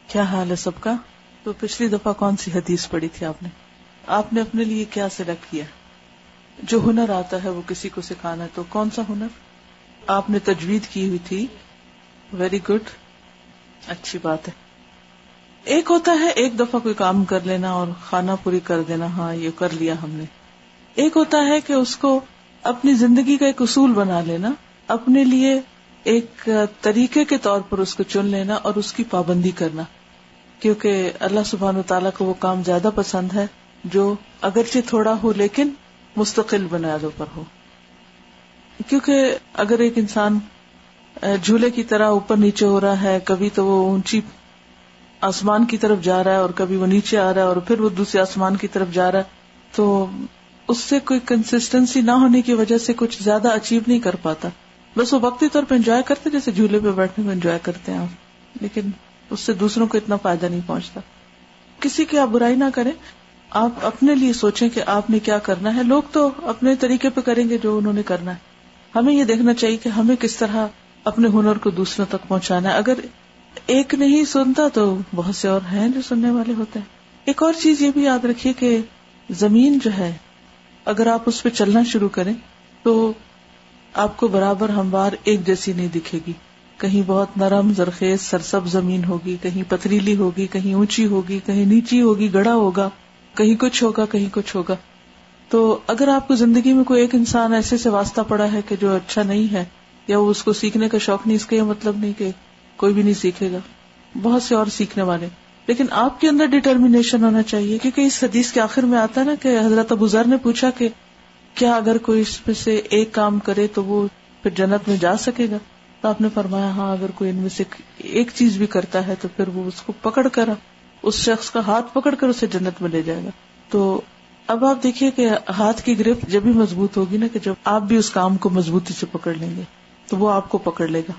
کیا حال ہے سب کا؟ تو پچھلی دفعہ کون سی حدیث پڑھی تھی آپ نے اپنے لیے کیا سلیکٹ کیا؟ جو ہنر آتا ہے وہ کسی کو سکھانا ہے، تو کون سا ہنر آپ نے تجوید کی ہوئی تھی؟ ویری گڈ، اچھی بات ہے. ایک ہوتا ہے ایک دفعہ کوئی کام کر لینا اور خانہ پوری کر دینا، ہاں یہ کر لیا ہم نے. ایک ہوتا ہے کہ اس کو اپنی زندگی کا ایک اصول بنا لینا، اپنے لیے ایک طریقے کے طور پر اس کو چن لینا اور اس کی پابندی کرنا، کیونکہ اللہ سبحانہ وتعالیٰ کو وہ کام زیادہ پسند ہے جو اگرچہ تھوڑا ہو لیکن مستقل بنیادوں پر ہو. کیونکہ اگر ایک انسان جھولے کی طرح اوپر نیچے ہو رہا ہے، کبھی تو وہ اونچی آسمان کی طرف جا رہا ہے اور کبھی وہ نیچے آ رہا ہے اور پھر وہ دوسرے آسمان کی طرف جا رہا ہے، تو اس سے کوئی کنسسٹنسی نہ ہونے کی وجہ سے کچھ زیادہ اچیو نہیں کر پاتا. بس وہ وقتی طور پہ انجوائے کرتے، جیسے جھولے پہ بیٹھنے میں انجوائے کرتے ہیں آپ، لیکن اس سے دوسروں کو اتنا فائدہ نہیں پہنچتا. کسی کی آپ برائی نہ کریں، آپ اپنے لیے سوچیں کہ آپ نے کیا کرنا ہے. لوگ تو اپنے طریقے پہ کریں گے جو انہوں نے کرنا ہے. ہمیں یہ دیکھنا چاہیے کہ ہمیں کس طرح اپنے ہنر کو دوسروں تک پہنچانا ہے. اگر ایک نہیں سنتا تو بہت سے اور ہیں جو سننے والے ہوتے ہیں. ایک اور چیز یہ بھی یاد رکھیے کہ زمین جو ہے، اگر آپ اس پہ چلنا شروع کریں تو آپ کو برابر ہموار ایک جیسی نہیں دکھے گی. کہیں بہت نرم زرخیز سرسبز زمین ہوگی، کہیں پتھریلی ہوگی، کہیں اونچی ہوگی، کہیں نیچی ہوگی، گڑھا ہوگا، کہیں کچھ ہوگا، کہیں کچھ ہوگا. تو اگر آپ کو زندگی میں کوئی ایک انسان ایسے سے واسطہ پڑا ہے کہ جو اچھا نہیں ہے، یا وہ اس کو سیکھنے کا شوق نہیں، اس کا یہ مطلب نہیں کہ کوئی بھی نہیں سیکھے گا. بہت سے اور سیکھنے والے، لیکن آپ کے اندر ڈٹرمینیشن ہونا چاہیے. کیونکہ اس حدیث کے آخر میں آتا ہے نا کہ حضرت ابو ذر نے پوچھا کہ کیا اگر کوئی اس میں سے ایک کام کرے تو وہ پھر جنت میں جا سکے گا؟ تو آپ نے فرمایا ہاں، اگر کوئی ان میں سے ایک چیز بھی کرتا ہے تو پھر وہ اس کو پکڑ کر، اس شخص کا ہاتھ پکڑ کر اسے جنت میں لے جائے گا. تو اب آپ دیکھیے کہ ہاتھ کی گرفت جب بھی مضبوط ہوگی نا، کہ جب آپ بھی اس کام کو مضبوطی سے پکڑ لیں گے تو وہ آپ کو پکڑ لے گا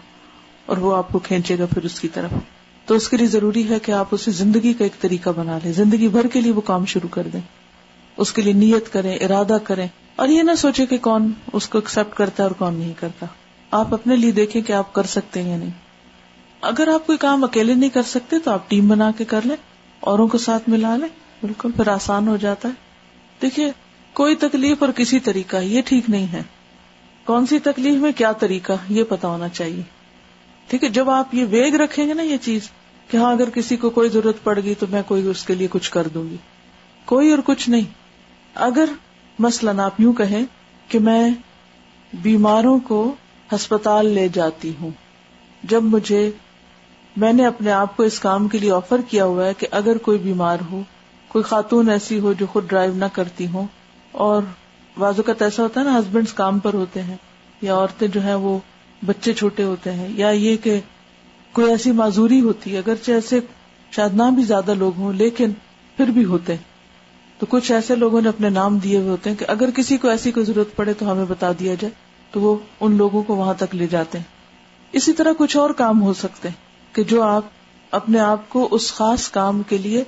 اور وہ آپ کو کھینچے گا پھر اس کی طرف. تو اس کے لیے ضروری ہے کہ آپ اسے زندگی کا ایک طریقہ بنا لیں، زندگی بھر کے لیے وہ کام شروع کر دیں، اس کے لیے نیت کریں، ارادہ کریں، اور یہ نہ سوچے کہ کون اس کو ایکسپٹ کرتا ہے اور کون نہیں کرتا. آپ اپنے لیے دیکھیں کہ آپ کر سکتے ہیں یا نہیں. اگر آپ کوئی کام اکیلے نہیں کر سکتے تو آپ ٹیم بنا کے کر لیں، اوروں کو ساتھ ملا لیں، بالکل پھر آسان ہو جاتا ہے. دیکھیے، کوئی تکلیف اور کسی طریقہ یہ ٹھیک نہیں ہے. کون سی تکلیف میں کیا طریقہ یہ پتا ہونا چاہیے. ٹھیک ہے، جب آپ یہ ویگ رکھیں گے نا یہ چیز کہ ہاں اگر کسی کو کوئی ضرورت پڑ گئی تو میں کوئی اس کے لیے کچھ کر دوں گی، کوئی اور کچھ نہیں. اگر مثلاً آپ یوں کہیں کہ میں بیماروں کو ہسپتال لے جاتی ہوں، جب میں نے اپنے آپ کو اس کام کے لیے آفر کیا ہوا ہے کہ اگر کوئی بیمار ہو، کوئی خاتون ایسی ہو جو خود ڈرائیو نہ کرتی ہوں، اور بعض اوقات ایسا ہوتا ہے نا ہسبینڈز کام پر ہوتے ہیں، یا عورتیں جو ہیں وہ بچے چھوٹے ہوتے ہیں، یا یہ کہ کوئی ایسی معذوری ہوتی ہے، اگرچہ ایسے شاید نہ بھی زیادہ لوگ ہوں لیکن پھر بھی ہوتے ہیں. تو کچھ ایسے لوگوں نے اپنے نام دیے ہوئے ہوتے ہیں کہ اگر کسی کو ایسی کوئی ضرورت پڑے تو ہمیں بتا دیا جائے، تو وہ ان لوگوں کو وہاں تک لے جاتے ہیں. اسی طرح کچھ اور کام ہو سکتے ہیں کہ جو آپ اپنے آپ کو اس خاص کام کے لیے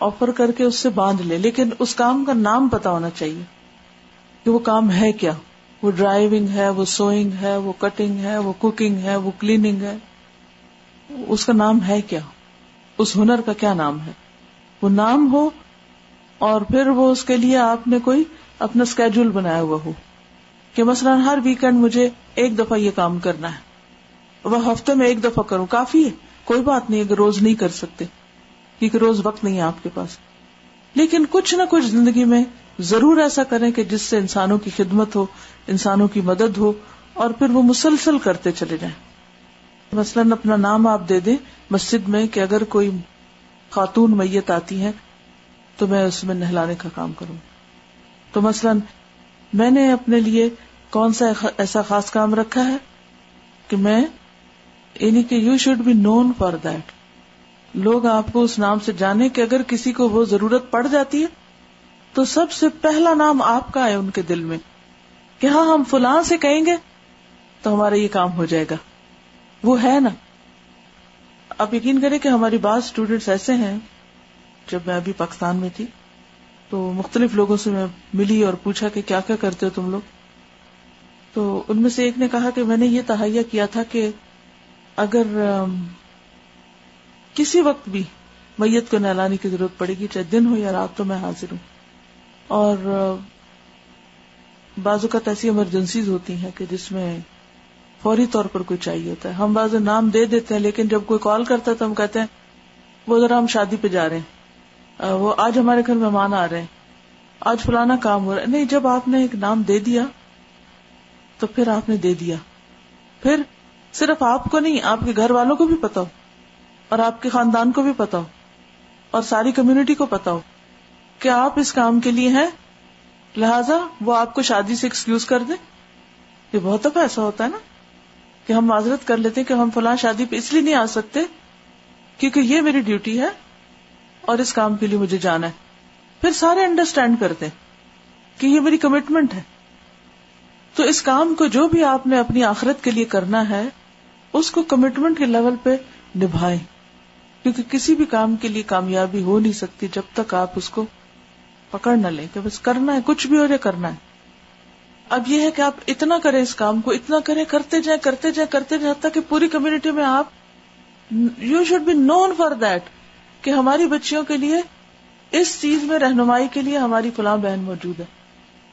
آفر کر کے اس سے باندھ لیں، لیکن اس کام کا نام پتا ہونا چاہیے کہ وہ کام ہے کیا. وہ ڈرائیونگ ہے، وہ سوئنگ ہے، وہ کٹنگ ہے، وہ کوکنگ ہے، وہ کلیننگ ہے، اس کا نام ہے کیا، اس ہنر کا کیا نام ہے. وہ نام ہو، اور پھر وہ اس کے لیے آپ نے کوئی اپنا اسکیڈول بنایا ہوا ہو کہ مثلا ہر ویکینڈ مجھے ایک دفعہ یہ کام کرنا ہے، وہ ہفتے میں ایک دفعہ کروں، کافی ہے. کوئی بات نہیں اگر روز نہیں کر سکتے، کیونکہ روز وقت نہیں ہے آپ کے پاس، لیکن کچھ نہ کچھ زندگی میں ضرور ایسا کریں کہ جس سے انسانوں کی خدمت ہو، انسانوں کی مدد ہو، اور پھر وہ مسلسل کرتے چلے جائیں. مثلاً اپنا نام آپ دے دیں مسجد میں کہ اگر کوئی خاتون میت آتی ہے تو میں اس میں نہلانے کا کام کروں. تو مثلاً میں نے اپنے لیے کون سا ایسا خاص کام رکھا ہے کہ میں یعنی کہ you should be known for that, لوگ آپ کو اس نام سے جانے کہ اگر کسی کو وہ ضرورت پڑ جاتی ہے تو سب سے پہلا نام آپ کا ہے ان کے دل میں کہ ہاں ہم فلاں سے کہیں گے تو ہمارا یہ کام ہو جائے گا. وہ ہے نا. آپ یقین کریں کہ ہماری بعض اسٹوڈینٹس ایسے ہیں، جب میں ابھی پاکستان میں تھی تو مختلف لوگوں سے میں ملی اور پوچھا کہ کیا کیا کرتے ہو تم لوگ. تو ان میں سے ایک نے کہا کہ میں نے یہ تہیہ کیا تھا کہ اگر کسی وقت بھی میت کو نہلانے کی ضرورت پڑے گی، چاہے دن ہو یا رات، تو میں حاضر ہوں. اور بعض اوقات ایسی ایمرجنسیز ہوتی ہیں کہ جس میں فوری طور پر کوئی چاہیے ہوتا ہے. ہم بعض نام دے دیتے ہیں، لیکن جب کوئی کال کرتا ہے تو ہم کہتے ہیں وہ ذرا ہم شادی پہ جا رہے ہیں، وہ آج ہمارے گھر مہمان آ رہے ہیں، آج فلانا کام ہو رہا ہے. نہیں، جب آپ نے ایک نام دے دیا تو پھر آپ نے دے دیا. پھر صرف آپ کو نہیں، آپ کے گھر والوں کو بھی پتا ہو، اور آپ کے خاندان کو بھی پتا ہو، اور ساری کمیونٹی کو پتا ہو کہ آپ اس کام کے لیے ہیں، لہذا وہ آپ کو شادی سے ایکسکیوز کر دیں. یہ بہت دفعہ ایسا ہوتا ہے نا کہ ہم معذرت کر لیتے ہیں کہ ہم فلاں شادی پہ اس لیے نہیں آ سکتے کیونکہ یہ میری ڈیوٹی ہے اور اس کام کے لیے مجھے جانا ہے. پھر سارے انڈرسٹینڈ کرتے ہیں کہ یہ میری کمٹمنٹ ہے. تو اس کام کو جو بھی آپ نے اپنی آخرت کے لیے کرنا ہے اس کو کمٹمنٹ کے لیول پہ نبھائیں، کیونکہ کسی بھی کام کے لیے کامیابی ہو نہیں سکتی جب تک آپ اس کو پکڑ نہ لیں کہ بس کرنا ہے، کچھ بھی ہو جائے کرنا ہے. اب یہ ہے کہ آپ اتنا کریں اس کام کو، اتنا کریں، کرتے جائیں کرتے جائیں کرتے جائیں، حتیٰ کہ پوری کمیونٹی میں آپ you should be known for that کہ ہماری بچیوں کے لیے اس چیز میں رہنمائی کے لیے ہماری فلاں بہن موجود ہے.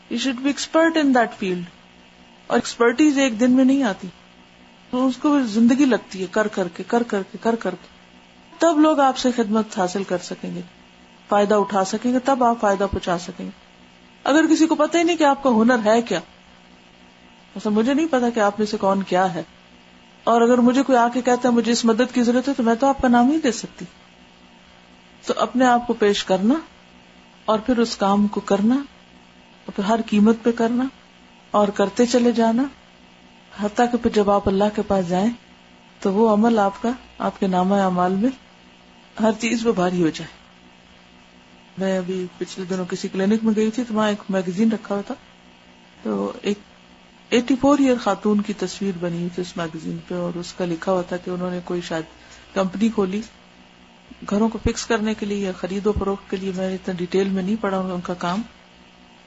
You should be expert in that field. اور ایکسپرٹیز ایک دن میں نہیں آتی، تو اس کو زندگی لگتی ہے کر کر کے کر کر کے کر کر کے. تب لوگ آپ سے خدمت حاصل کر سکیں گے، فائدہ اٹھا سکیں گے، تب آپ فائدہ پہنچا سکیں گے. اگر کسی کو پتہ ہی نہیں کہ آپ کا ہنر ہے کیا، ایسا مجھے نہیں پتا کہ آپ میں سے کون کیا ہے، اور اگر مجھے کوئی آ کے کہتا ہے مجھے اس مدد کی ضرورت ہے تو میں تو آپ کا نام ہی دے سکتی. تو اپنے آپ کو پیش کرنا اور پھر اس کام کو کرنا، اور پھر ہر قیمت پہ کرنا اور کرتے چلے جانا، حتیٰ کہ پھر جب آپ اللہ کے پاس جائیں تو وہ عمل آپ کا آپ کے نامہ اعمال میں ہر چیز پہ بھاری ہو جائے. میں ابھی پچھلے دنوں کسی کلینک میں گئی تھی تو وہاں ایک میگزین رکھا ہوا تھا، تو ایک 84 ایئر خاتون کی تصویر بنی ہوئی تھی اس میگزین پہ، اور اس کا لکھا ہوا تھا کہ انہوں نے کوئی شاید کمپنی کھولی گھروں کو فکس کرنے کے لیے یا خرید و فروخت کے لیے. میں نے اتنا ڈیٹیل میں نہیں پڑھا ان کا کام،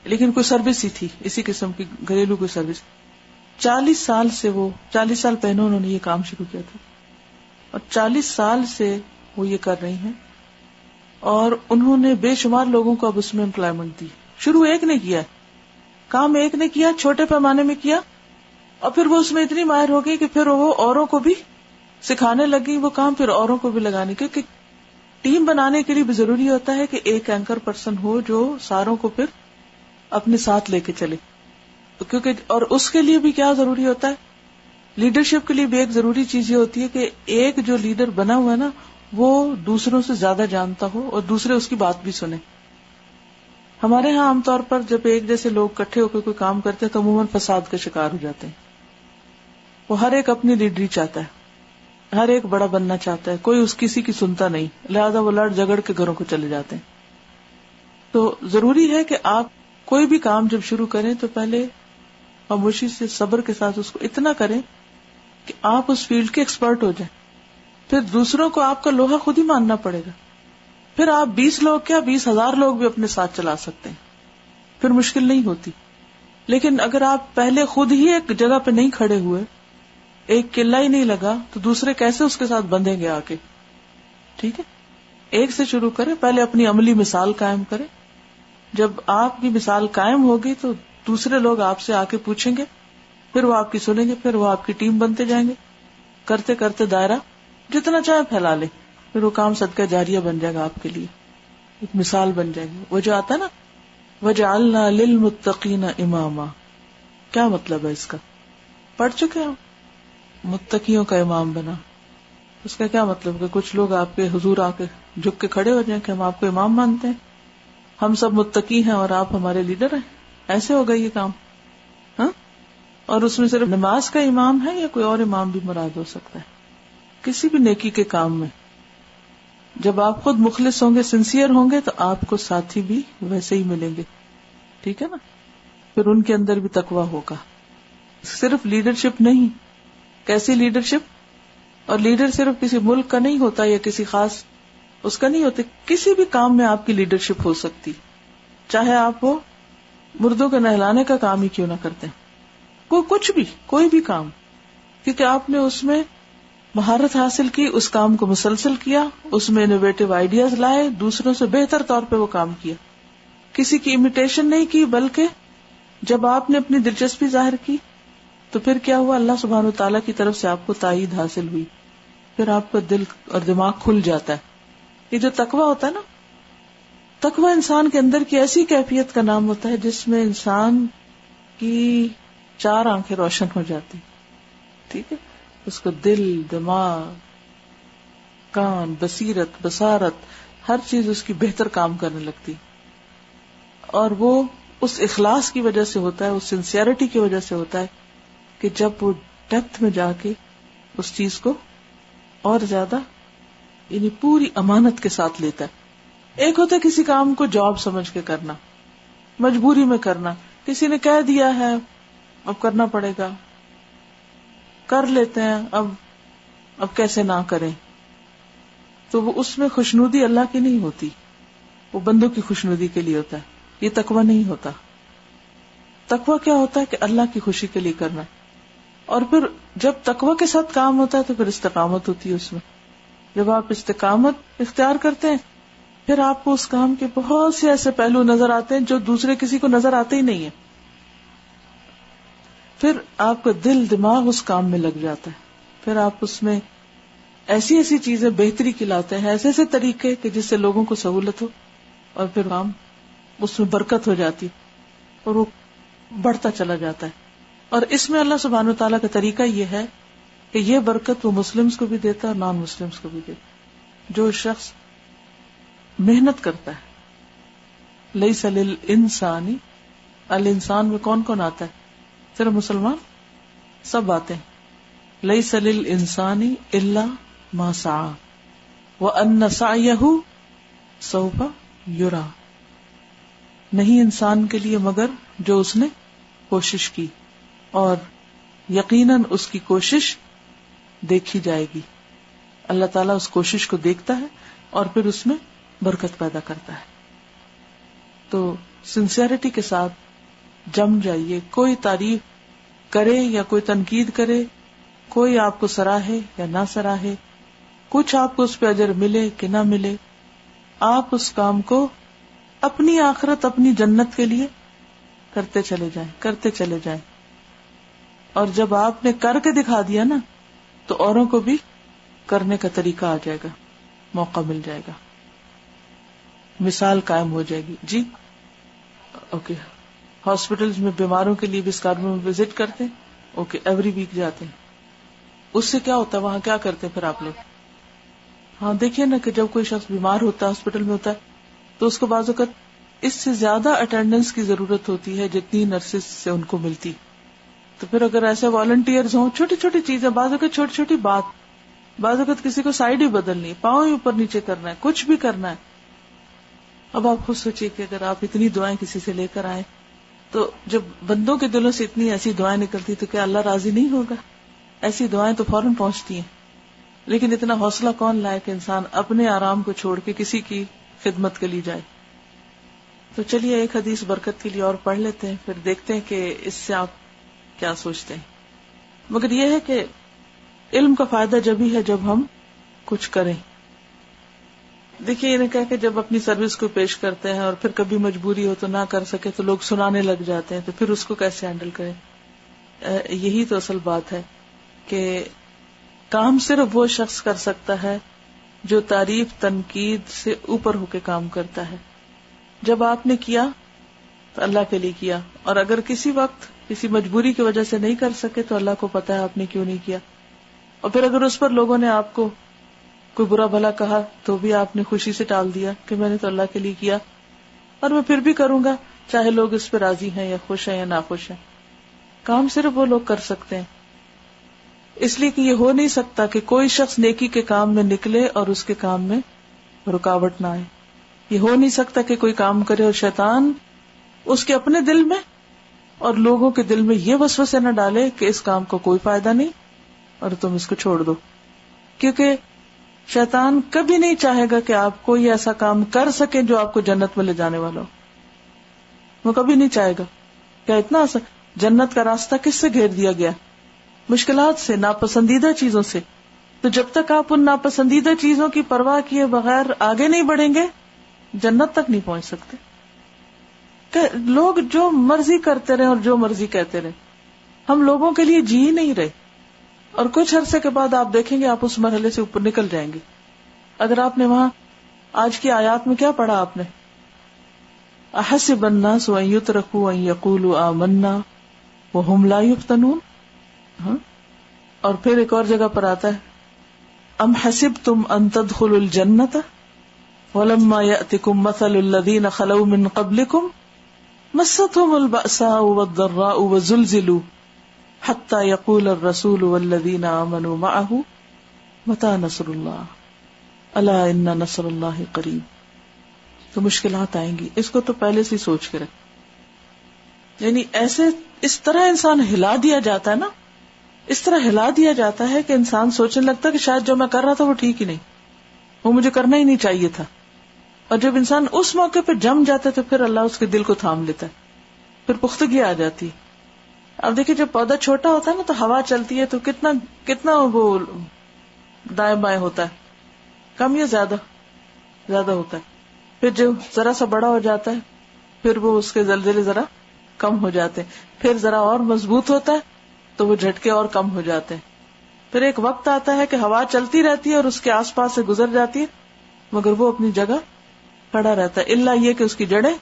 لیکن کوئی سروس ہی تھی اسی قسم کی، گھریلو کوئی سروس. 40 سال پہلے انہوں نے یہ کام شروع کیا تھا، اور 40 سال سے وہ یہ کر رہی ہیں، اور انہوں نے بے شمار لوگوں کو اب اس میں امپلائمنٹ دی. شروع ایک نے کیا، کام ایک نے کیا، چھوٹے پیمانے میں کیا، اور پھر وہ اس میں اتنی ماہر ہو گئی کہ پھر وہ اوروں کو بھی سکھانے لگی وہ کام، پھر اوروں کو بھی لگانے. کیونکہ ٹیم بنانے کے لیے بھی ضروری ہوتا ہے کہ ایک اینکر پرسن ہو جو ساروں کو پھر اپنے ساتھ لے کے چلے. کیونکہ اور اس کے لیے بھی کیا ضروری ہوتا ہے، لیڈرشپ کے لیے بھی ایک ضروری چیز یہ ہوتی ہے کہ ایک جو لیڈر بنا ہوا ہے نا وہ دوسروں سے زیادہ جانتا ہو اور دوسرے اس کی بات بھی سنے. ہمارے ہاں عام طور پر جب ایک جیسے لوگ اکٹھے ہو کے کوئی کام کرتے ہیں تو عموماً فساد کا شکار ہو جاتے ہیں. وہ ہر ایک اپنی لیڈری چاہتا ہے، ہر ایک بڑا بننا چاہتا ہے، کوئی اس کسی کی سنتا نہیں، لہذا وہ لڑ جھگڑ کے گھروں کو چلے جاتے ہیں. تو ضروری ہے کہ آپ کوئی بھی کام جب شروع کریں تو پہلے خاموشی سے صبر کے ساتھ اس کو اتنا کریں کہ آپ اس فیلڈ کے ایکسپرٹ ہو جائیں. پھر دوسروں کو آپ کا لوہا خود ہی ماننا پڑے گا. پھر آپ 20 لوگ کیا 20,000 لوگ بھی اپنے ساتھ چلا سکتے ہیں، پھر مشکل نہیں ہوتی. لیکن اگر آپ پہلے خود ہی ایک جگہ پہ نہیں کھڑے ہوئے، ایک قلعہ ہی نہیں لگا، تو دوسرے کیسے اس کے ساتھ بندھیں گے آ کے؟ ٹھیک ہے، ایک سے شروع کریں، پہلے اپنی عملی مثال قائم کریں. جب آپ کی مثال قائم ہوگی تو دوسرے لوگ آپ سے آ کے پوچھیں گے، پھر وہ آپ کی سنیں گے، پھر وہ آپ کی ٹیم بنتے جائیں گے. کرتے کرتے دائرہ جتنا چاہے پھیلا لے، پھر وہ کام صدقہ جاریہ بن جائے گا آپ کے لیے، ایک مثال بن جائے گی. وہ جو آتا ہے نا وَجَعَلْنَا لِلْمُتَّقِينَ إِمَامًا، کیا مطلب ہے اس کا؟ پڑھ چکے ہم، متقیوں کا امام بنا. اس کا کیا مطلب کہ کچھ لوگ آپ کے حضور آ کے جھک کے کھڑے ہو جائیں کہ ہم آپ کو امام مانتے ہیں، ہم سب متقی ہیں اور آپ ہمارے لیڈر ہیں. ایسے ہوگا یہ کام؟ ہاں. اور اس میں صرف نماز کا امام ہے یا کوئی اور امام بھی مراد ہو سکتا ہے؟ کسی بھی نیکی کے کام میں جب آپ خود مخلص ہوں گے، سنسیئر ہوں گے، تو آپ کو ساتھی بھی ویسے ہی ملیں گے. ٹھیک ہے نا؟ پھر ان کے اندر بھی تقویٰ ہوگا. صرف لیڈرشپ نہیں. کیسی لیڈرشپ؟ اور لیڈر صرف کسی ملک کا نہیں ہوتا یا کسی خاص اس کا نہیں ہوتا، کسی بھی کام میں آپ کی لیڈرشپ ہو سکتی، چاہے آپ وہ مردوں کے نہلانے کا کام ہی کیوں نہ کرتے ہیں، کچھ بھی، کوئی بھی کام، کیونکہ آپ نے اس میں مہارت حاصل کی، اس کام کو مسلسل کیا، اس میں انوویٹو آئیڈیاز لائے، دوسروں سے بہتر طور پہ وہ کام کیا، کسی کی امیٹیشن نہیں کی، بلکہ جب آپ نے اپنی دلچسپی ظاہر کی تو پھر کیا ہوا، اللہ سبحانہ وتعالیٰ کی طرف سے آپ کو تائید حاصل ہوئی، پھر آپ کا دل اور دماغ کھل جاتا ہے. یہ جو تقوی ہوتا ہے نا، تقوی انسان کے اندر کی ایسی کیفیت کا نام ہوتا ہے جس میں انسان کی 4 آنکھیں روشن ہو جاتی. ٹھیک ہے، اس کو دل، دماغ، کان، بصیرت، بصارت، ہر چیز اس کی بہتر کام کرنے لگتی. اور وہ اس اخلاص کی وجہ سے ہوتا ہے، اس سنسیئرٹی کی وجہ سے ہوتا ہے کہ جب وہ ڈیپتھ میں جا کے اس چیز کو اور زیادہ یعنی پوری امانت کے ساتھ لیتا ہے. ایک ہوتا ہے کسی کام کو جاب سمجھ کے کرنا، مجبوری میں کرنا، کسی نے کہہ دیا ہے اب کرنا پڑے گا، کر لیتے ہیں، اب کیسے نہ کریں. تو وہ اس میں خوشنودی اللہ کی نہیں ہوتی، وہ بندوں کی خوشنودی کے لیے ہوتا ہے. یہ تقوی نہیں ہوتا. تقوی کیا ہوتا ہے کہ اللہ کی خوشی کے لیے کرنا. اور پھر جب تقوی کے ساتھ کام ہوتا ہے تو پھر استقامت ہوتی ہے اس میں. جب آپ استقامت اختیار کرتے ہیں پھر آپ کو اس کام کے بہت سے ایسے پہلو نظر آتے ہیں جو دوسرے کسی کو نظر آتے ہی نہیں ہیں. پھر آپ کا دل دماغ اس کام میں لگ جاتا ہے، پھر آپ اس میں ایسی ایسی چیزیں بہتری کی لاتے ہیں، ایسے ایسے طریقے کہ جس سے لوگوں کو سہولت ہو، اور پھر کام اس میں برکت ہو جاتی اور وہ بڑھتا چلا جاتا ہے. اور اس میں اللہ سبحانہ وتعالیٰ کا طریقہ یہ ہے کہ یہ برکت وہ مسلمز کو بھی دیتا ہے اور نان مسلمز کو بھی دیتا ہے. جو شخص محنت کرتا ہے، لیس للانسان، الانسان میں کون کون آتا ہے؟ صرف مسلمان؟ سب آتے ہیں. لیس للانسان الا ما سعى وان سعيه سوف یرا. نہیں انسان کے لیے مگر جو اس نے کوشش کی، اور یقیناً اس کی کوشش دیکھی جائے گی. اللہ تعالیٰ اس کوشش کو دیکھتا ہے اور پھر اس میں برکت پیدا کرتا ہے. تو سنسیئرٹی کے ساتھ جم جائیے. کوئی تعریف کرے یا کوئی تنقید کرے، کوئی آپ کو سراہے یا نہ سراہے، کچھ آپ کو اس پہ اجر ملے کہ نہ ملے، آپ اس کام کو اپنی آخرت، اپنی جنت کے لیے کرتے چلے جائیں، کرتے چلے جائیں. اور جب آپ نے کر کے دکھا دیا نا تو اوروں کو بھی کرنے کا طریقہ آ جائے گا، موقع مل جائے گا، مثال قائم ہو جائے گی. جی اوکے. ہاسپٹلز میں بیماروں کے لیے بھی اسکاربرو میں وزٹ کرتے ہیں. اوکے، ایوری ویک جاتے ہیں. اس سے کیا ہوتا ہے، وہاں کیا کرتے ہیں پھر آپ لوگ؟ ہاں دیکھیے نا کہ جب کوئی شخص بیمار ہوتا ہے، ہاسپٹل میں ہوتا ہے، تو اس کو بعض اوقات اس سے زیادہ اٹینڈنس کی ضرورت ہوتی ہے جتنی نرسز سے ان کو ملتی. تو پھر اگر ایسے والنٹیئرز ہوں، چھوٹی چھوٹی چیزیں، بعض اوقات چھوٹی چھوٹی بات، بعض اوقات کسی کو سائڈ ہی بدلنی ہے، پاؤں ہی اوپر نیچے کرنا ہے، کچھ بھی کرنا ہے. اب آپ خود سوچیے کہ اگر آپ اتنی دعائیں کسی سے لے کر آئے تو جب بندوں کے دلوں سے اتنی ایسی دعائیں نکلتی تو کیا اللہ راضی نہیں ہوگا؟ ایسی دعائیں تو فوراً پہنچتی ہیں. لیکن اتنا حوصلہ کون لائے کہ انسان اپنے آرام کو چھوڑ کے کسی کی خدمت کے لیے جائے. تو چلیے ایک حدیث برکت کے لیے اور پڑھ لیتے ہیں، پھر دیکھتے ہیں کہ اس سے آپ کیا سوچتے ہیں. مگر یہ ہے کہ علم کا فائدہ جب ہی ہے جب ہم کچھ کریں. دیکھیے انہیں کہہ کہ جب اپنی سروس کو پیش کرتے ہیں اور پھر کبھی مجبوری ہو تو نہ کر سکے تو لوگ سنانے لگ جاتے ہیں، تو پھر اس کو کیسے ہینڈل کریں؟ یہی تو اصل بات ہے کہ کام صرف وہ شخص کر سکتا ہے جو تعریف تنقید سے اوپر ہو کے کام کرتا ہے. جب آپ نے کیا تو اللہ کے لیے کیا، اور اگر کسی وقت کسی مجبوری کی وجہ سے نہیں کر سکے تو اللہ کو پتا ہے آپ نے کیوں نہیں کیا. اور پھر اگر اس پر لوگوں نے آپ کو کوئی برا بھلا کہا تو بھی آپ نے خوشی سے ٹال دیا کہ میں نے تو اللہ کے لیے کیا اور میں پھر بھی کروں گا، چاہے لوگ اس پہ راضی ہیں یا خوش ہیں یا ناخوش ہیں. کام صرف وہ لوگ کر سکتے ہیں، اس لیے کہ یہ ہو نہیں سکتا کہ کوئی شخص نیکی کے کام میں نکلے اور اس کے کام میں رکاوٹ نہ آئے. یہ ہو نہیں سکتا کہ کوئی کام کرے اور شیطان اس کے اپنے دل میں اور لوگوں کے دل میں یہ وسوسے نہ ڈالے کہ اس کام کو کوئی فائدہ نہیں اور تم اس کو چھوڑ دو. کیونکہ شیطان کبھی نہیں چاہے گا کہ آپ کوئی ایسا کام کر سکے جو آپ کو جنت میں لے جانے والا ہو. وہ کبھی نہیں چاہے گا. کیا اتنا جنت کا راستہ کس سے گھیر دیا گیا؟ مشکلات سے، ناپسندیدہ چیزوں سے. تو جب تک آپ ان ناپسندیدہ چیزوں کی پرواہ کیے بغیر آگے نہیں بڑھیں گے جنت تک نہیں پہنچ سکتے. کہ لوگ جو مرضی کرتے رہے اور جو مرضی کہتے رہے، ہم لوگوں کے لیے جی نہیں رہے، اور کچھ عرصے کے بعد آپ دیکھیں گے آپ اس مرحلے سے اوپر نکل جائیں گے. اگر آپ نے وہاں آج کی آیات میں کیا پڑھا آپ نے؟ احسب الناس ان یترکوا ان یقولوا آمنا وهم لا یفتنون. اور پھر ایک اور جگہ پر آتا ہے ام حسبتم ان تدخلوا الجنۃ ولما یأتکم مثل الذین خلوا من قبلکم مستهم البأساء والضراء وزلزلوا حتى يقول الرسول والذین آمنوا معه متى نصر اللہ الا ان نصر اللہ قریب. تو مشکلات آئیں گی، اس کو تو پہلے سے سوچ کے رکھ. یعنی ایسے اس طرح انسان ہلا دیا جاتا ہے نا، اس طرح ہلا دیا جاتا ہے کہ انسان سوچنے لگتا ہے کہ شاید جو میں کر رہا تھا وہ ٹھیک ہی نہیں، وہ مجھے کرنا ہی نہیں چاہیے تھا. اور جب انسان اس موقع پہ جم جاتا ہے تو پھر اللہ اس کے دل کو تھام لیتا ہے، پھر پختگی آ جاتی. اب دیکھیں جب پودا چھوٹا ہوتا ہے نا تو ہوا چلتی ہے تو کتنا وہ دائیں بائیں ہوتا ہے، کم یا زیادہ ہوتا ہے. پھر جو ذرا سا بڑا ہو جاتا ہے پھر وہ اس کے زلزلے ذرا کم ہو جاتے ہیں، پھر ذرا اور مضبوط ہوتا ہے تو وہ جھٹکے اور کم ہو جاتے ہیں. پھر ایک وقت آتا ہے کہ ہوا چلتی رہتی ہے اور اس کے آس پاس سے گزر جاتی ہے مگر وہ اپنی جگہ کھڑا رہتا ہے، الا یہ کہ اس کی جڑیں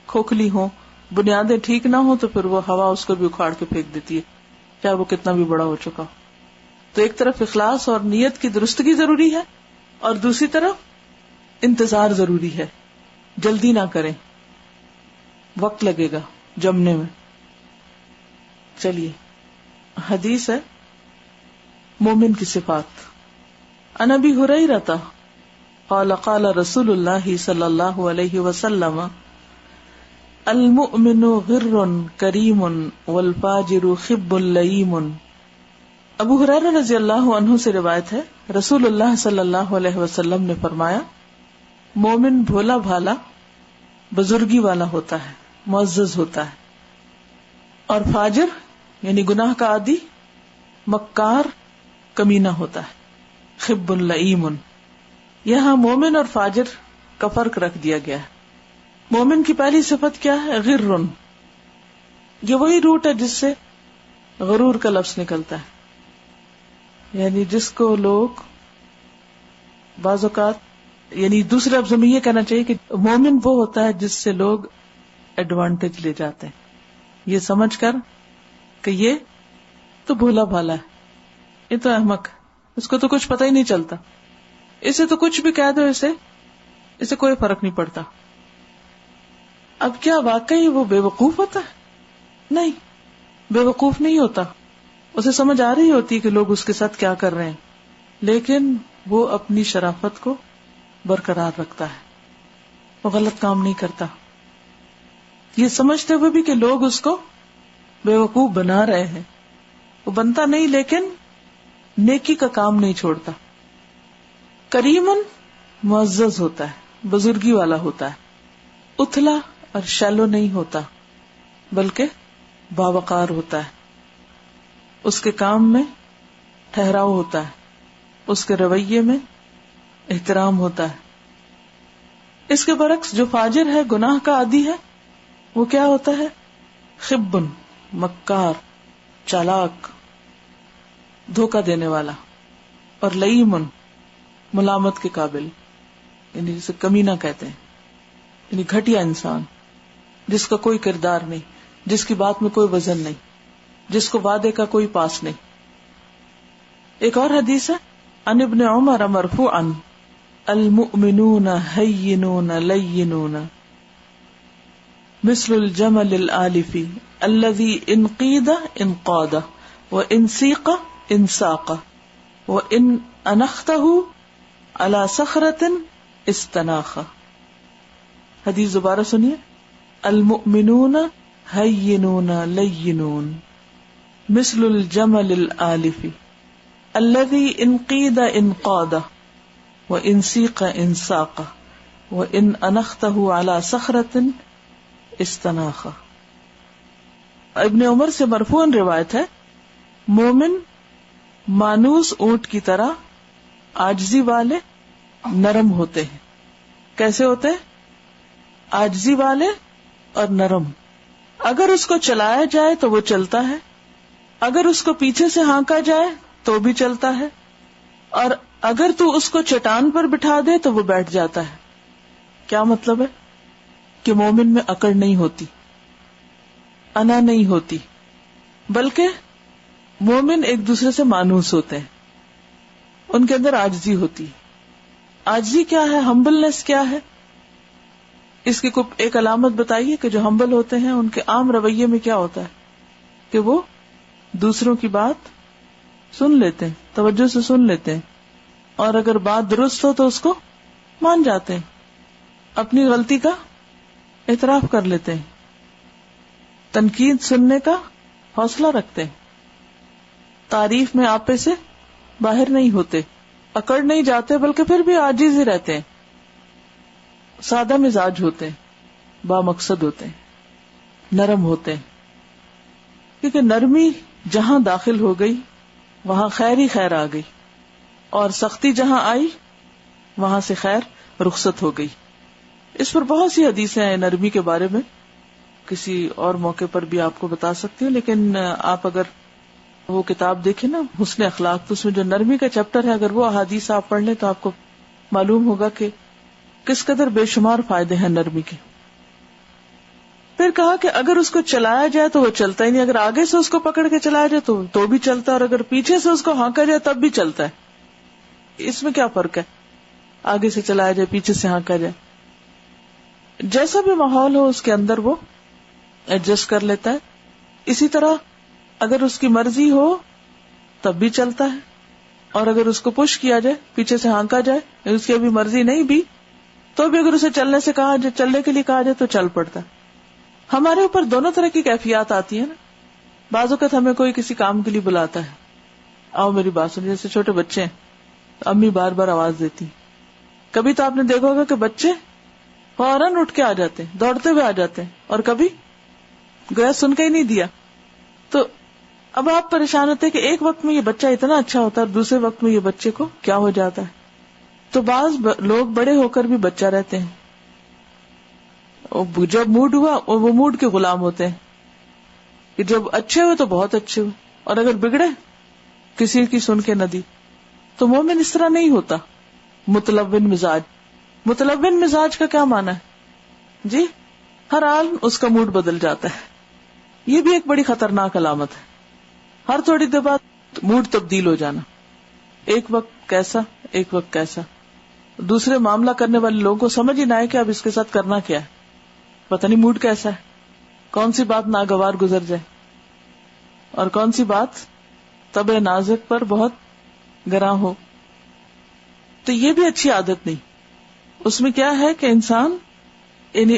کھوکھلی ہوں، بنیادیں ٹھیک نہ ہوں تو پھر وہ ہوا اس کو بھی اکھاڑ کے پھینک دیتی ہے چاہے وہ کتنا بھی بڑا ہو چکا ہو. تو ایک طرف اخلاص اور نیت کی درستگی ضروری ہے اور دوسری طرف انتظار ضروری ہے. جلدی نہ کریں، وقت لگے گا جمنے میں. چلیے حدیث ہے مومن کی صفات. عن ابی ہریرہ قال قال رسول اللہ صلی اللہ علیہ وسلم المؤمن غر کریم والفاجر خب لئیم. ابو ہریرہ رضی اللہ عنہ سے روایت ہے، رسول اللہ صلی اللہ علیہ وسلم نے فرمایا مومن بھولا بھالا بزرگی والا ہوتا ہے، معزز ہوتا ہے، اور فاجر یعنی گناہ کا عادی مکار کمینہ ہوتا ہے، خب لئیم. یہاں مومن اور فاجر کا فرق رکھ دیا گیا ہے. مومن کی پہلی صفت کیا ہے؟ غر. یہ وہی روٹ ہے جس سے غرور کا لفظ نکلتا ہے، یعنی جس کو لوگ بعض اوقات، یعنی دوسرے لفظ میں یہ کہنا چاہیے کہ مومن وہ ہوتا ہے جس سے لوگ ایڈوانٹیج لے جاتے ہیں، یہ سمجھ کر کہ یہ تو بھولا بھالا ہے، یہ تو احمق، اس کو تو کچھ پتہ ہی نہیں چلتا، اسے تو کچھ بھی کہہ دو، اسے کوئی فرق نہیں پڑتا. اب کیا واقعی وہ بے وقوف ہوتا ہے؟ نہیں، بے وقوف نہیں ہوتا. اسے سمجھ آ رہی ہوتی کہ لوگ اس کے ساتھ کیا کر رہے ہیں، لیکن وہ اپنی شرافت کو برقرار رکھتا ہے، وہ غلط کام نہیں کرتا، یہ سمجھتے ہوئے بھی کہ لوگ اس کو بے وقوف بنا رہے ہیں. وہ بنتا نہیں لیکن نیکی کا کام نہیں چھوڑتا. کریمن معزز ہوتا ہے، بزرگی والا ہوتا ہے، اتھلا اور شیلو نہیں ہوتا بلکہ باوقار ہوتا ہے. اس کے کام میں ٹھہراؤ ہوتا ہے، اس کے رویے میں احترام ہوتا ہے. اس کے برعکس جو فاجر ہے، گناہ کا عادی ہے، وہ کیا ہوتا ہے؟ خبن، مکار، چالاک، دھوکہ دینے والا، اور لئیمن، ملامت کے قابل، یعنی جسے کمینہ کہتے ہیں، یعنی گھٹیا انسان جس کا کوئی کردار نہیں، جس کی بات میں کوئی وزن نہیں، جس کو وعدے کا کوئی پاس نہیں. ایک اور حدیث ہے عن ابن عمر مرفوعا المؤمنون هينون لينون مثل الجمل الآلف الذي ان قید انقاد وان سیق انساق وان انخته على صخرة استناخ. حدیث دوبارہ سنیے، المؤمنون هينون لينون مثل الجمل الآلف الذي ان قید انقاد وان سیق انساق وان انخته على صخرة استناخ. ابن عمر سے مرفوعاً روایت ہے، مومن مانوس اونٹ کی طرح عاجزی والے نرم ہوتے ہیں. کیسے ہوتے ہیں؟ عاجزی والے اور نرم. اگر اس کو چلایا جائے تو وہ چلتا ہے, اگر اس کو پیچھے سے ہانکا جائے تو بھی چلتا ہے, اور اگر تو اس کو چٹان پر بٹھا دے تو وہ بیٹھ جاتا ہے. کیا مطلب ہے؟ کہ مومن میں اکڑ نہیں ہوتی, انا نہیں ہوتی, بلکہ مومن ایک دوسرے سے مانوس ہوتے ہیں, ان کے اندر عاجزی ہوتی. عاجزی کیا ہے؟ ہمبلنس کیا ہے؟ اس کی کوئی ایک علامت بتائیے کہ جو ہمبل ہوتے ہیں ان کے عام رویے میں کیا ہوتا ہے کہ وہ دوسروں کی بات سن لیتے ہیں, توجہ سے سن لیتے ہیں, اور اگر بات درست ہو تو اس کو مان جاتے ہیں, اپنی غلطی کا اعتراف کر لیتے ہیں, تنقید سننے کا حوصلہ رکھتے ہیں, تعریف میں آپے سے باہر نہیں ہوتے, اکڑ نہیں جاتے, بلکہ پھر بھی عاجز ہی رہتے ہیں, سادہ مزاج ہوتے ہیں, بامقصد ہوتے ہیں, نرم ہوتے ہیں. کیونکہ نرمی جہاں داخل ہو گئی وہاں خیر ہی خیر آ گئی, اور سختی جہاں آئی وہاں سے خیر رخصت ہو گئی. اس پر بہت سی حدیثیں ہیں نرمی کے بارے میں, کسی اور موقع پر بھی آپ کو بتا سکتی ہوں, لیکن آپ اگر وہ کتاب دیکھیں نا حسن اخلاق, تو اس میں جو نرمی کا چیپٹر ہے اگر وہ احادیث آپ پڑھ لیں تو آپ کو معلوم ہوگا کہ کس قدر بے شمار فائدے ہیں نرمی کے. پھر کہا کہ اگر اس کو چلایا جائے تو وہ چلتا ہی نہیں, اگر آگے سے اس کو پکڑ کے چلایا جائے تو بھی چلتا ہے, اور اگر پیچھے سے اس کو ہانکا جائے تب بھی چلتا ہے. اس میں کیا فرق ہے؟ آگے سے چلایا جائے, پیچھے سے ہانکا جائے, جیسا بھی ماحول ہو اس کے اندر وہ ایڈجسٹ کر لیتا ہے. اسی طرح اگر اس کی مرضی ہو تب بھی چلتا ہے, اور اگر اس کو پش کیا جائے, پیچھے سے ہانکا جائے, اس کی ابھی مرضی نہیں بھی تو بھی اگر اسے چلنے سے کہا جائے, چلنے کے لیے کہا جائے تو چل پڑتا ہے. ہمارے اوپر دونوں طرح کی کیفیات آتی ہیں نا. بعض اوقات ہمیں کوئی کسی کام کے لیے بلاتا ہے, آؤ میری بات سنو, جیسے چھوٹے بچے ہیں, امی بار بار آواز دیتی. کبھی تو آپ نے دیکھا ہوگا کہ بچے فوراً اٹھ کے آ جاتے ہیں, دوڑتے ہوئے آ جاتے ہیں, اور کبھی گویا سن کے ہی نہیں دیا. تو اب آپ پریشان ہوتے کہ ایک وقت میں یہ بچہ اتنا اچھا ہوتا ہے اور دوسرے وقت میں یہ بچے کو کیا ہو جاتا ہے. تو بعض لوگ بڑے ہو کر بھی بچہ رہتے ہیں, جب موڈ ہوا وہ موڈ کے غلام ہوتے ہیں, کہ جب اچھے ہوئے تو بہت اچھے ہوئے, اور اگر بگڑے کسی کی سن کے نہ دی. تو مومن اس طرح نہیں ہوتا. متلون مزاج. متلون مزاج کا کیا معنی ہے جی؟ ہر حال اس کا موڈ بدل جاتا ہے. یہ بھی ایک بڑی خطرناک علامت ہے. ہر تھوڑی دیر بعد موڈ تبدیل ہو جانا, ایک وقت کیسا ایک وقت کیسا. دوسرے معاملہ کرنے والے لوگوں کو سمجھ ہی نہ آئے کہ اب اس کے ساتھ کرنا کیا ہے, پتہ نہیں موڈ کیسا ہے, کون سی بات ناگوار گزر جائے اور کون سی بات طبع نازک پر بہت گراں ہو. تو یہ بھی اچھی عادت نہیں. اس میں کیا ہے کہ انسان یعنی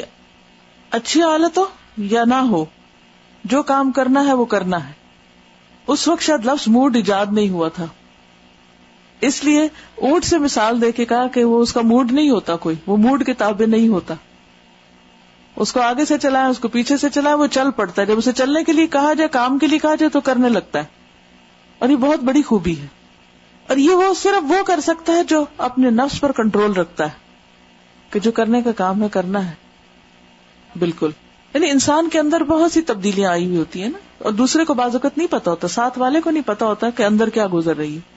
اچھی حالت ہو یا نہ ہو, جو کام کرنا ہے وہ کرنا ہے. اس وقت شاید لفظ موڈ ایجاد نہیں ہوا تھا, اس لیے اونٹ سے مثال دے کے کہا کہ وہ اس کا موڈ نہیں ہوتا, کوئی وہ موڈ کے تابع نہیں ہوتا. اس کو آگے سے چلائے, اس کو پیچھے سے چلائے, وہ چل پڑتا ہے. جب اسے چلنے کے لیے کہا جائے, کام کے لیے کہا جائے تو کرنے لگتا ہے. اور یہ بہت بڑی خوبی ہے, اور یہ وہ صرف وہ کر سکتا ہے جو اپنے نفس پر کنٹرول رکھتا ہے, کہ جو کرنے کا کام ہے کرنا ہے. بالکل, یعنی انسان کے اندر بہت سی تبدیلیاں آئی ہوئی ہوتی ہیں نا, اور دوسرے کو بعض اوقات نہیں پتا ہوتا, ساتھ والے کو نہیں پتا ہوتا کہ اندر کیا گزر رہی ہے.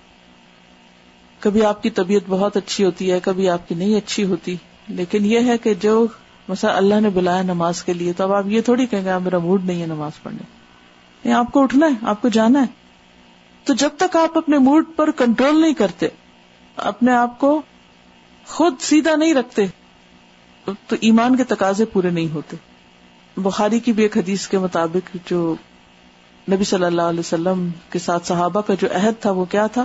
کبھی آپ کی طبیعت بہت اچھی ہوتی ہے, کبھی آپ کی نہیں اچھی ہوتی, لیکن یہ ہے کہ جو مثلا اللہ نے بلایا نماز کے لیے, تو اب آپ یہ تھوڑی کہیں گے میرا موڈ نہیں ہے نماز پڑھنے, یہ آپ کو اٹھنا ہے, آپ کو جانا ہے. تو جب تک آپ اپنے موڈ پر کنٹرول نہیں کرتے, اپنے آپ کو خود سیدھا نہیں رکھتے, تو ایمان کے تقاضے پورے نہیں ہوتے. بخاری کی بھی ایک حدیث کے مطابق جو نبی صلی اللہ علیہ وسلم کے ساتھ صحابہ کا جو عہد تھا وہ کیا تھا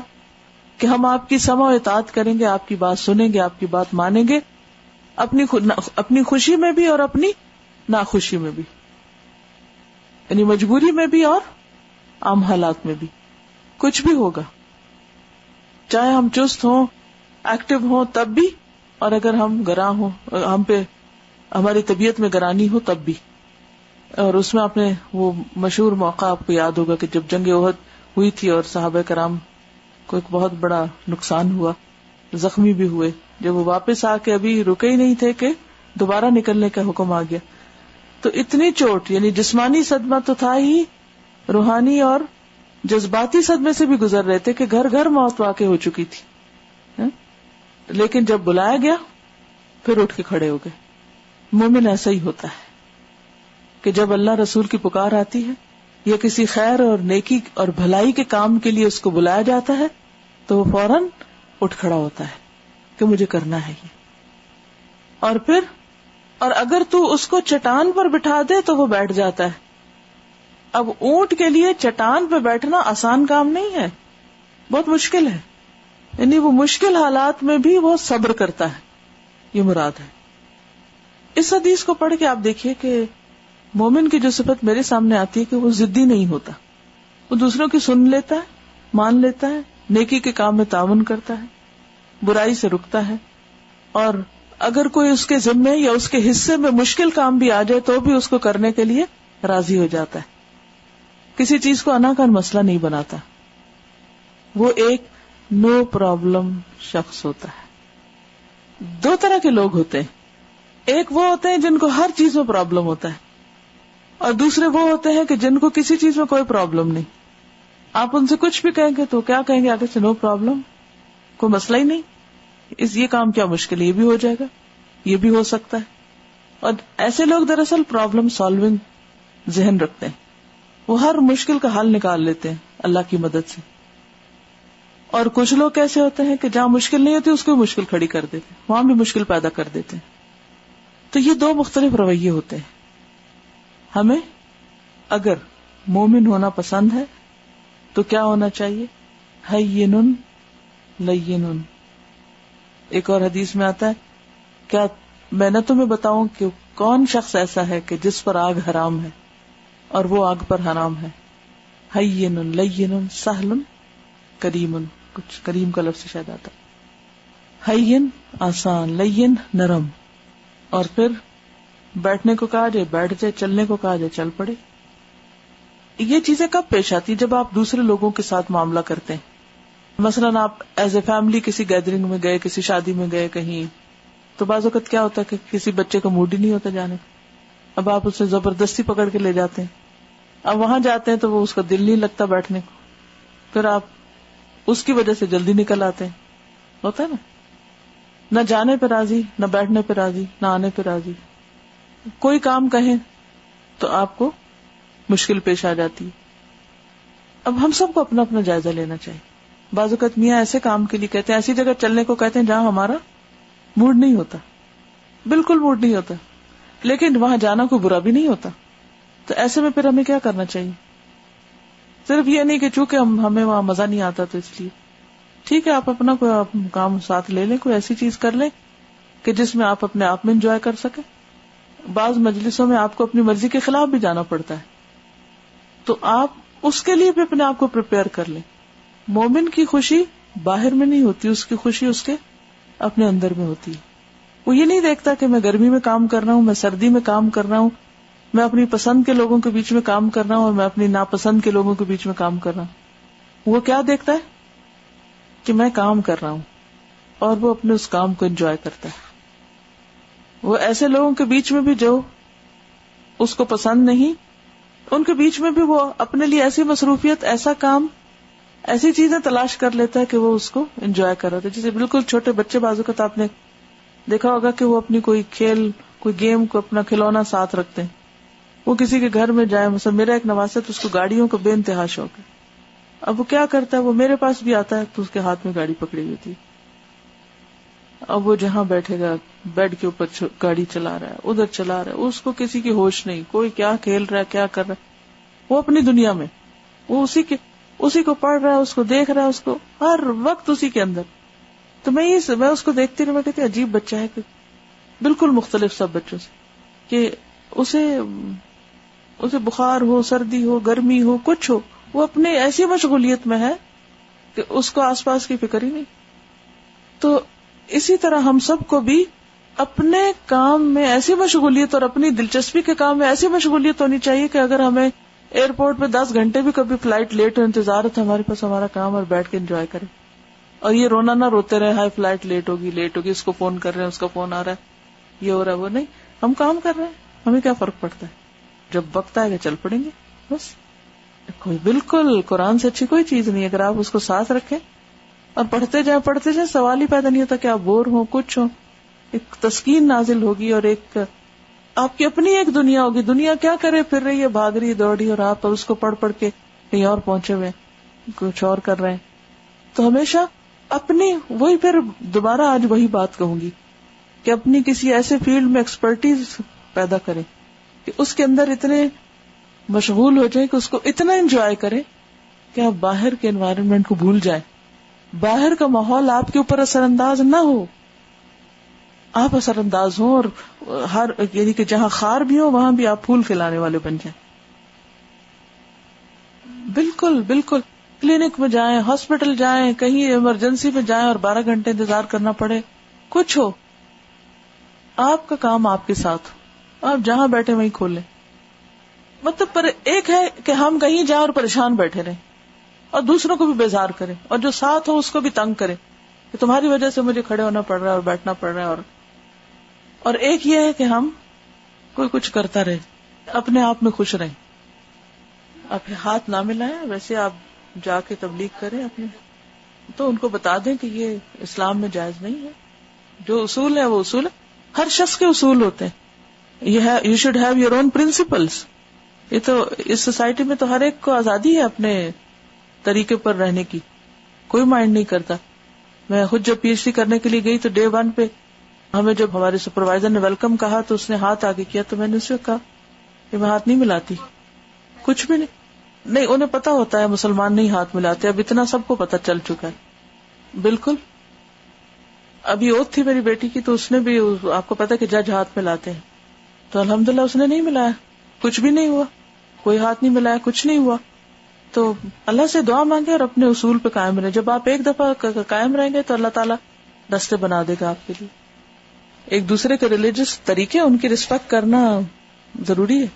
کہ ہم آپ کی سمع و اطاعت کریں گے, آپ کی بات سنیں گے, آپ کی بات مانیں گے, اپنی خوشی میں بھی اور اپنی ناخوشی میں بھی, یعنی مجبوری میں بھی اور عام حالات میں بھی. کچھ بھی ہوگا, چاہے ہم چست ہوں, ایکٹیو ہوں تب بھی, اور اگر ہم گراں ہوں, ہم پہ ہماری طبیعت میں گرانی ہو تب بھی. اور اس میں آپ نے وہ مشہور موقع آپ کو یاد ہوگا کہ جب جنگ احد ہوئی تھی اور صحابہ کرام کو ایک بہت بڑا نقصان ہوا, زخمی بھی ہوئے. جب وہ واپس آ کے ابھی رکے ہی نہیں تھے کہ دوبارہ نکلنے کا حکم آ گیا. تو اتنی چوٹ، یعنی جسمانی صدمہ تو تھا ہی، روحانی اور جذباتی صدمے سے بھی گزر رہے تھے کہ گھر گھر موت واقع ہو چکی تھی. لیکن جب بلایا گیا پھر اٹھ کے کھڑے ہو گئے. مومن ایسا ہی ہوتا ہے کہ جب اللہ رسول کی پکار آتی ہے یا کسی خیر اور نیکی اور بھلائی کے کام کے لیے اس کو بلایا جاتا ہے تو وہ فوراً اٹھ کھڑا ہوتا ہے کہ مجھے کرنا ہے یہ. اور اگر تو اس کو چٹان پر بٹھا دے تو وہ بیٹھ جاتا ہے. اب اونٹ کے لیے چٹان پہ بیٹھنا آسان کام نہیں ہے، بہت مشکل ہے. یعنی وہ مشکل حالات میں بھی وہ صبر کرتا ہے، یہ مراد ہے. اس حدیث کو پڑھ کے آپ دیکھیے کہ مومن کی جو صفت میرے سامنے آتی ہے کہ وہ ضدی نہیں ہوتا. وہ دوسروں کی سن لیتا ہے، مان لیتا ہے، نیکی کے کام میں تعاون کرتا ہے، برائی سے رکتا ہے، اور اگر کوئی اس کے ذمے یا اس کے حصے میں مشکل کام بھی آ جائے تو بھی اس کو کرنے کے لیے راضی ہو جاتا ہے. کسی چیز کو انا کان مسئلہ نہیں بناتا. وہ ایک نو پرابلم شخص ہوتا ہے. دو طرح کے لوگ ہوتے ہیں، ایک وہ ہوتے ہیں جن کو ہر چیز میں پرابلم ہوتا ہے، اور دوسرے وہ ہوتے ہیں کہ جن کو کسی چیز میں کوئی پرابلم نہیں. آپ ان سے کچھ بھی کہیں گے تو کیا کہیں گے آگے سے؟ نو پرابلم، کوئی مسئلہ ہی نہیں، یہ کام کیا مشکل ہے، یہ بھی ہو جائے گا، یہ بھی ہو سکتا ہے. اور ایسے لوگ دراصل پرابلم سالونگ ذہن رکھتے ہیں، وہ ہر مشکل کا حل نکال لیتے ہیں اللہ کی مدد سے. اور کچھ لوگ کیسے ہوتے ہیں کہ جہاں مشکل نہیں ہوتی اس کو مشکل کھڑی کر دیتے ہیں، وہاں بھی مشکل پیدا کر دیتے ہیں. تو یہ دو مختلف رویے ہوتے ہیں. ہمیں اگر مومن ہونا پسند ہے تو کیا ہونا چاہیے؟ ہینٌ لینٌ. ایک اور حدیث میں آتا ہے، کیا میں نہ تمہیں بتاؤں کہ کون شخص ایسا ہے کہ جس پر آگ حرام ہے اور وہ آگ پر حرام ہے؟ ہینٌ لینٌ سہل کریم. کچھ کریم کا لفظ شاید آتا ہے. ہین آسان، لین نرم. اور پھر بیٹھنے کو کہا جائے بیٹھ جائے، چلنے کو کہا جائے چل پڑے. یہ چیزیں کب پیش آتی؟ جب آپ دوسرے لوگوں کے ساتھ معاملہ کرتے ہیں. مثلاً آپ ایز اے فیملی کسی گیدرنگ میں گئے، کسی شادی میں گئے کہیں، تو بعض اوقات کیا ہوتا ہے کہ کسی بچے کا موڈ ہی نہیں ہوتا جانے کا. اب آپ اسے زبردستی پکڑ کے لے جاتے ہیں. اب وہاں جاتے ہیں تو وہ اس کا دل نہیں لگتا بیٹھنے کو، پھر آپ اس کی وجہ سے جلدی نکل آتے ہیں. ہوتا ہے نا، نہ جانے پہ راضی، نہ بیٹھنے پہ راضی، نہ آنے پہ راضی. کوئی کام کہیں تو آپ کو مشکل پیش آ جاتی ہے. اب ہم سب کو اپنا اپنا جائزہ لینا چاہیے. بعض اوقات میاں ایسے کام کے لیے کہتے ہیں، ایسی جگہ چلنے کو کہتے ہیں جہاں ہمارا موڈ نہیں ہوتا، بالکل موڈ نہیں ہوتا، لیکن وہاں جانا کوئی برا بھی نہیں ہوتا. تو ایسے میں پھر ہمیں کیا کرنا چاہیے؟ صرف یہ نہیں کہ چونکہ ہمیں وہاں مزہ نہیں آتا تو اس لیے ٹھیک ہے، آپ اپنا کوئی کام ساتھ لے لیں، کوئی ایسی چیز کر لیں کہ جس میں آپ اپنے آپ میں انجوائے کر سکیں. بعض مجلسوں میں آپ کو اپنی مرضی کے خلاف بھی جانا پڑتا ہے، تو آپ اس کے لیے بھی اپنے آپ کو پریپیئر کر لیں. مومن کی خوشی باہر میں نہیں ہوتی، اس کی خوشی اس کے اپنے اندر میں ہوتی ہے. وہ یہ نہیں دیکھتا کہ میں گرمی میں کام کر رہا ہوں، میں سردی میں کام کر رہا ہوں، میں اپنی پسند کے لوگوں کے بیچ میں کام کر رہا ہوں اور میں اپنی ناپسند کے لوگوں کے بیچ میں کام کر رہا ہوں. وہ کیا دیکھتا ہے کہ میں کام کر رہا ہوں اور وہ اپنے اس کام کو انجوائے کرتا ہے. وہ ایسے لوگوں کے بیچ میں بھی جو اس کو پسند نہیں، ان کے بیچ میں بھی وہ اپنے لیے ایسی مصروفیت، ایسا کام، ایسی چیزیں تلاش کر لیتا ہے کہ وہ اس کو انجوائے کر رہا تھا. جیسے بالکل چھوٹے بچے بعض اوقات آپ نے دیکھا ہوگا کہ وہ اپنی کوئی کھیل، کوئی گیم کو اپنا کھلونا ساتھ رکھتے ہیں. وہ کسی کے گھر میں جائے، مثلا میرا ایک نواسا تو اس کو گاڑیوں کا بے انتہا شوق ہے. اب وہ کیا کرتا ہے، وہ میرے پاس بھی آتا ہے تو اس کے ہاتھ میں گاڑی پکڑی ہوئی تھی. اب وہ جہاں بیٹھے گا بیڈ کے اوپر گاڑی چلا رہا ہے، ادھر چلا رہا ہے، اس کو کسی کی ہوش نہیں، کوئی کیا کھیل رہا ہے، کیا کر رہا ہے. وہ اپنی دنیا میں، وہ اسی کو پڑھ رہا ہے، اس کو دیکھ رہا ہے، اس کو ہر وقت اسی کے اندر. تو میں اس کو دیکھتی رہی، میں کہتی عجیب بچہ ہے، کہ بالکل مختلف سب بچوں سے، کہ اسے بخار ہو، سردی ہو، گرمی ہو، کچھ ہو، وہ اپنے ایسی مشغولیت میں ہے کہ اس کو آس پاس کی فکر ہی نہیں. تو اسی طرح ہم سب کو بھی اپنے کام میں ایسی مشغولیت اور اپنی دلچسپی کے کام میں ایسی مشغولیت ہونی چاہیے کہ اگر ہمیں ایئرپورٹ پہ 10 گھنٹے بھی کبھی فلائٹ لیٹ ہو، انتظار ہے، تو ہمارے پاس ہمارا کام اور بیٹھ کے انجوائے کریں. اور یہ رونا نہ روتے رہے ہائی فلائٹ لیٹ ہوگی, اس کو فون کر رہے ہیں, اس کا فون آ رہا ہے, یہ ہو رہا ہے, وہ نہیں, ہم کام کر رہے ہیں, ہمیں کیا فرق پڑتا ہے, جب وقت آئے گا چل پڑیں گے بس. کوئی بالکل قرآن سے اچھی کوئی چیز نہیں, اگر آپ اس کو ساتھ رکھیں اور پڑھتے جائیں, سوال ہی پیدا نہیں ہوتا کہ آپ بور ہوں, کچھ ہو, ایک تسکین نازل ہوگی اور ایک آپ کی اپنی ایک دنیا ہوگی. دنیا کیا کرے, پھر رہی ہے, بھاگ رہی ہے, دوڑ رہی ہے, اور آپ اس کو پڑھ کے کہیں اور پہنچے ہوئے کچھ اور کر رہے ہیں. تو ہمیشہ اپنی وہی, پھر دوبارہ آج وہی بات کہوں گی کہ اپنی کسی ایسے فیلڈ میں ایکسپرٹیز پیدا کریں کہ اس کے اندر اتنے مشغول ہو جائیں کہ اس کو اتنا انجوائے کریں کہ آپ باہر کے انوائرمنٹ کو بھول جائیں, باہر کا ماحول آپ کے اوپر اثر انداز نہ ہو, آپ اثر انداز ہوں, اور ہر یعنی کہ جہاں خار بھی ہو وہاں بھی آپ پھول کھلانے والے بن جائیں. بالکل بالکل, کلینک میں جائیں, ہاسپٹل جائیں, کہیں ایمرجنسی میں جائیں اور 12 گھنٹے انتظار کرنا پڑے, کچھ ہو, آپ کا کام آپ کے ساتھ ہو, آپ جہاں بیٹھے وہیں کھولیں. مطلب پر ایک ہے کہ ہم کہیں جائیں اور پریشان بیٹھے رہیں اور دوسروں کو بھی بیزار کریں, اور جو ساتھ ہو اس کو بھی تنگ کریں کہ تمہاری وجہ سے مجھے کھڑے ہونا پڑ رہا ہے اور بیٹھنا پڑ رہا ہے. اور ایک یہ ہے کہ ہم کوئی کچھ کرتا رہے, اپنے آپ میں خوش رہیں. آپ ہاتھ نہ ملائیں, ویسے آپ جا کے تبلیغ کریں اپنے, تو ان کو بتا دیں کہ یہ اسلام میں جائز نہیں ہے. جو اصول ہے وہ اصول ہے, ہر شخص کے اصول ہوتے ہیں. You should have your own principles. یہ تو اس سوسائٹی میں تو ہر ایک کو آزادی ہے اپنے طریقے پر رہنے کی, کوئی مائنڈ نہیں کرتا. میں خود جب پی ایچ ڈی کرنے کے لیے گئی تو ڈے 1 پہ ہمیں جب ہمارے سپروائزر نے ویلکم کہا تو اس نے ہاتھ آگے کیا, تو میں نے اسے کہا کہ میں ہاتھ نہیں ملاتی, کچھ بھی نہیں. انہیں پتا ہوتا ہے مسلمان نہیں ہاتھ ملاتے, اب اتنا سب کو پتا چل چکا ہے. بالکل, ابھی اوتھ تھی میری بیٹی کی, تو اس نے بھی, آپ کو پتا کہ جج ہاتھ ملاتے ہیں, تو الحمدللہ اس نے نہیں ملایا, کچھ بھی نہیں ہوا, کوئی ہاتھ نہیں ملایا, کچھ نہیں ہوا. تو اللہ سے دعا مانگے اور اپنے اصول پہ قائم رہے. جب آپ ایک دفعہ قائم رہیں گے تو اللہ تعالیٰ راستے بنا دے گا آپ کے لیے. ایک دوسرے کے ریلیجس طریقے, ان کی رسپیکٹ کرنا ضروری ہے.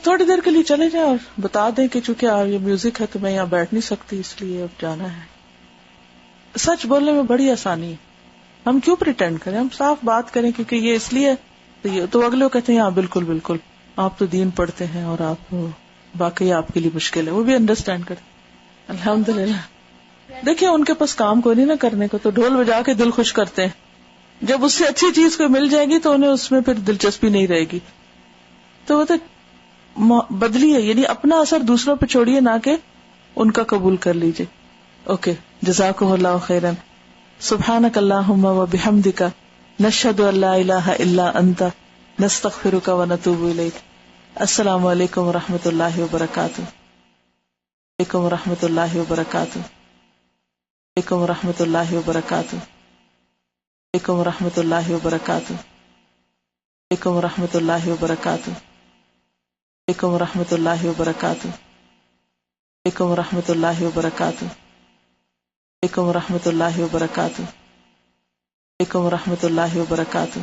تھوڑی دیر کے لیے چلے جائیں اور بتا دیں کہ چونکہ یہ میوزک ہے تو میں یہاں بیٹھ نہیں سکتی, اس لیے اب جانا ہے. سچ بولنے میں بڑی آسانی ہے, ہم کیوں پریٹینڈ کریں, ہم صاف بات کریں کیونکہ یہ اس لیے تو اگلے کہتے ہیں ہاں بالکل بالکل آپ تو دین پڑھتے ہیں اور آپ باقی آپ کے لیے مشکل ہے, وہ بھی انڈرسٹینڈ کرتے. الحمدللہ. دیکھیں ان کے پاس کام کو نہیں نہ کرنے کو, تو ڈھول بجا کے دل خوش کرتے ہیں. جب اس سے اچھی چیز کوئی مل جائے گی تو انہیں اس میں پھر دلچسپی نہیں رہے گی. تو وہ تو بدلی ہے, یعنی اپنا اثر دوسروں پہ چھوڑیے, نہ کہ ان کا قبول کر لیجیے. اوکے, جزاکم اللہ خیرا. سبحانک اللہم و بحمدک, نشہد ان لا الہ الا انت, نستغفرک و نتوب الیک. السلام علیکم و رحمۃ اللہ وبرکاتہ. علیکم و رحمۃ اللہ وبرکاتہ. علیکم و رحمۃ اللہ وبرکاتہ. علیکم و رحمۃ اللہ وبرکاتہ. علیکم و رحمۃ اللہ وبرکاتہ. علیکم و رحمۃ اللہ وبرکاتہ. علیکم و رحمۃ اللہ وبرکاتہ. علیکم و رحمۃ اللہ وبرکاتہ. علیکم و رحمۃ اللہ وبرکاتہ.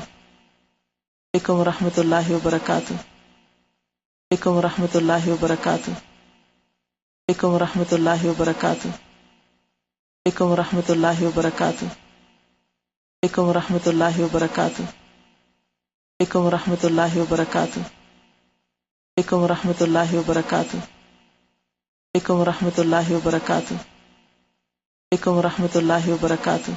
علیکم و رحمۃ اللہ وبرکاتہ. علیکم و رحمۃ اللہ وبرکاتہ. علیکم و رحمۃ اللہ وبرکاتہ. علیکم و رحمۃ اللہ وبرکاتہ. علیکم و رحمۃ اللہ وبرکاتہ. علیکم و رحمۃ اللہ وبرکاتہ. علیکم و رحمۃ اللہ وبرکاتہ. علیکم و رحمۃ اللہ وبرکاتہ. علیکم و رحمۃ اللہ وبرکاتہ.